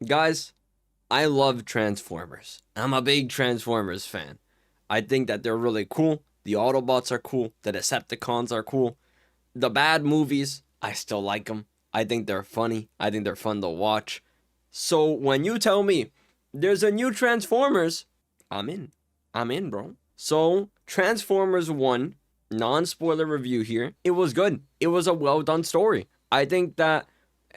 Guys, I love Transformers. I'm a big Transformers fan. I think that they're really cool. The Autobots are cool. The Decepticons are cool. The bad movies, I still like them. I think they're funny. I think they're fun to watch. So when you tell me there's a new Transformers, I'm in. I'm in, bro. So Transformers 1, non-spoiler review here. It was good. It was a well-done story. I think that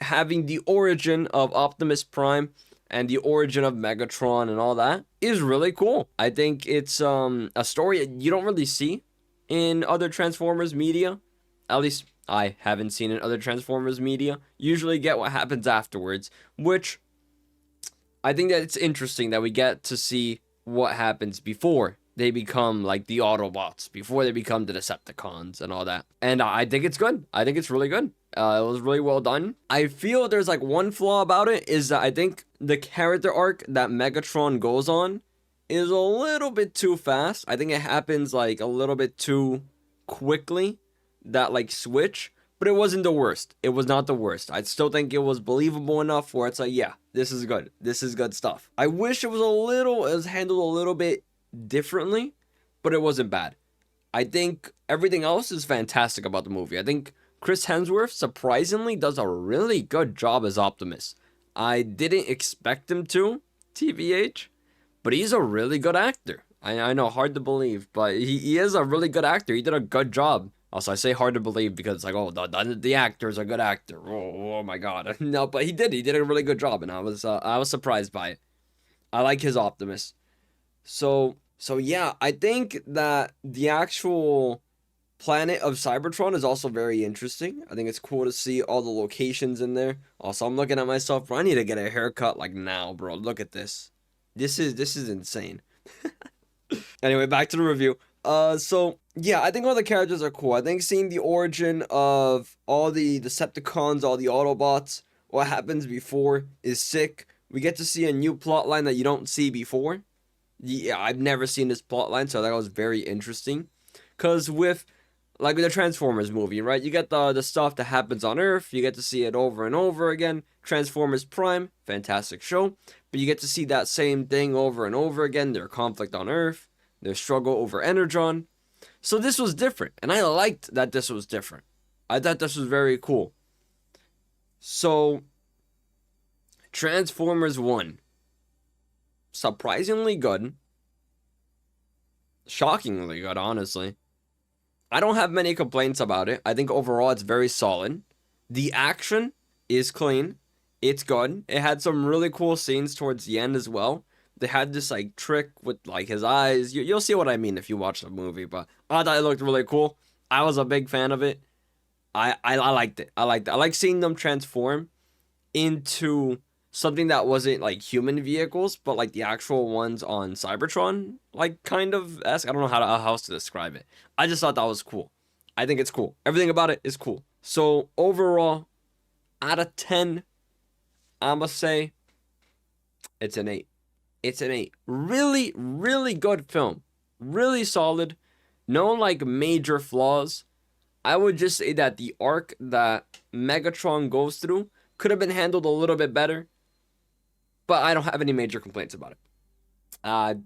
having the origin of Optimus Prime and the origin of Megatron and all that is really cool. I think it's a story you don't really see in other Transformers media. At least I haven't seen in other Transformers media. Usually get what happens afterwards, which I think that it's interesting that we get to see what happens before they become like the Autobots, before they become the Decepticons and all that. And I think it's good. I think it's really good. It was really well done. I feel there's like one flaw about it is that I think the character arc that Megatron goes on is a little bit too fast. I think it happens like a little bit too quickly, that like switch, but it wasn't the worst. It was not the worst. I still think it was believable enough where it's like, yeah, this is good. This is good stuff. I wish it was handled a little bit differently, but it wasn't bad. I think everything else is fantastic about the movie. I think Chris Hemsworth surprisingly does a really good job as Optimus. I didn't expect him to, TBH, but he's a really good actor. I know, hard to believe, but he is a really good actor. He did a good job. Also, I say hard to believe because it's like, oh, the actor's a good actor. Oh my god. No, but he did. He did a really good job, and I was surprised by it. I like his Optimus. So yeah, I think that the actual planet of Cybertron is also very interesting. I think it's cool to see all the locations in there. Also, I'm looking at myself, bro. I need to get a haircut like now, bro. Look at this. This is insane. Anyway, back to the review. So yeah, I think all the characters are cool. I think seeing the origin of all the Decepticons, all the Autobots, what happens before is sick. We get to see a new plot line that you don't see before. Yeah, I've never seen this plot line, so that was very interesting. Cause with like with the Transformers movie, right? You get the stuff that happens on Earth. You get to see it over and over again. Transformers Prime, fantastic show. But you get to see that same thing over and over again. Their conflict on Earth, their struggle over Energon. So this was different, and I liked that this was different. I thought this was very cool. So Transformers 1, surprisingly good. Shockingly good, honestly. I don't have many complaints about it. I think overall it's very solid. The action is clean. It's good. It had some really cool scenes towards the end as well. They had this like trick with like his eyes. You'll see what I mean if you watch the movie, but I thought it looked really cool. I was a big fan of it. I liked it. I liked it. I like seeing them transform into something that wasn't like human vehicles, but like the actual ones on Cybertron, like kind of esque. I don't know how else to describe it. I just thought that was cool. I think it's cool. Everything about it is cool. So overall, out of 10, I'ma say it's an 8. It's an 8. Really, really good film. Really solid. No like major flaws. I would just say that the arc that Megatron goes through could have been handled a little bit better. But I don't have any major complaints about it.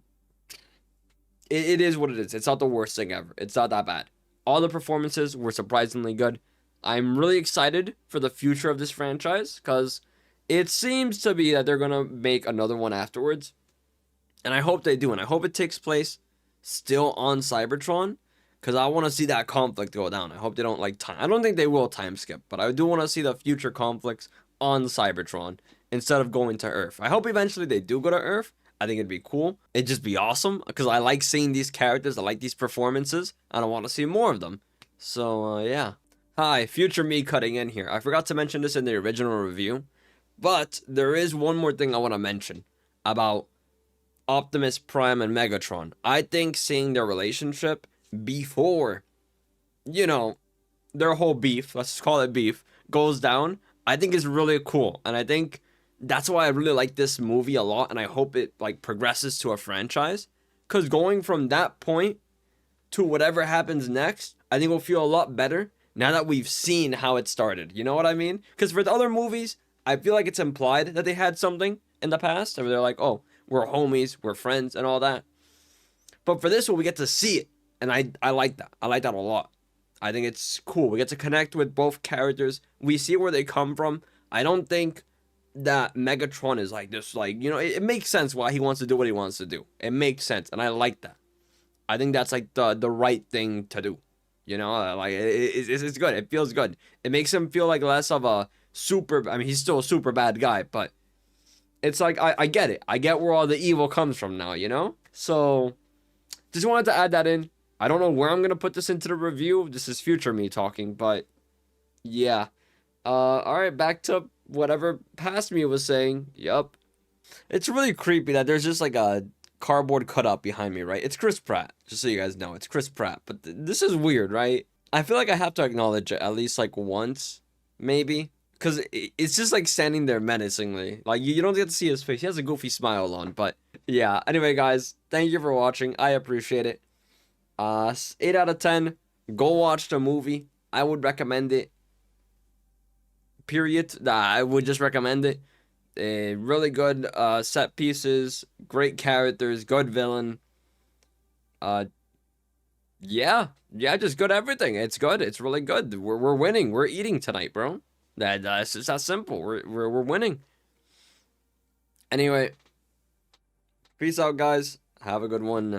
It is what it is. It's not the worst thing ever. It's not that bad. All the performances were surprisingly good. I'm really excited for the future of this franchise because it seems to be that they're going to make another one afterwards. And I hope they do. And I hope it takes place still on Cybertron because I want to see that conflict go down. I hope they don't like time. I don't think they will time skip, but I do want to see the future conflicts on Cybertron instead of going to Earth. I hope eventually they do go to Earth. I think it'd be cool. It'd just be awesome because I like seeing these characters. I like these performances. And I want to see more of them. So, yeah. Hi, future me cutting in here. I forgot to mention this in the original review. But there is one more thing I want to mention about Optimus Prime and Megatron. I think seeing their relationship before, their whole beef, let's just call it beef, goes down, I think is really cool. And I think that's why I really like this movie a lot, and I hope it like progresses to a franchise. Cause going from that point to whatever happens next, I think will feel a lot better now that we've seen how it started. You know what I mean? Because for the other movies, I feel like it's implied that they had something, in the past, where they're like, oh, we're homies, we're friends, and all that. But for this one, we get to see it, and I like that. I like that a lot. I think it's cool. We get to connect with both characters. We see where they come from. I don't think that Megatron is like this, like, it makes sense why he wants to do what he wants to do. It makes sense, and I like that. I think that's like the right thing to do. Like it's good. It feels good. It makes him feel like less of a super. I mean, he's still a super bad guy, but it's like I get it. I get where all the evil comes from now. So just wanted to add that in. I don't know where I'm gonna put this into the review. This is future me talking, but yeah. All right, back to whatever past me was saying. Yup. It's really creepy that there's just like a cardboard cutout behind me, right? It's Chris Pratt, just so you guys know. It's Chris Pratt. But this is weird, right? I feel like I have to acknowledge it at least like once, maybe. Because it's just like standing there menacingly. Like, you don't get to see his face. He has a goofy smile on, but yeah. Anyway, guys, thank you for watching. I appreciate it. 8 out of 10. Go watch the movie. I would recommend it. Period. I would just recommend it. Really good set pieces, great characters, good villain. Yeah, just good everything. It's good. It's really good. We're winning. We're eating tonight, bro. That's just that simple. We're winning. Anyway, peace out, guys. Have a good one.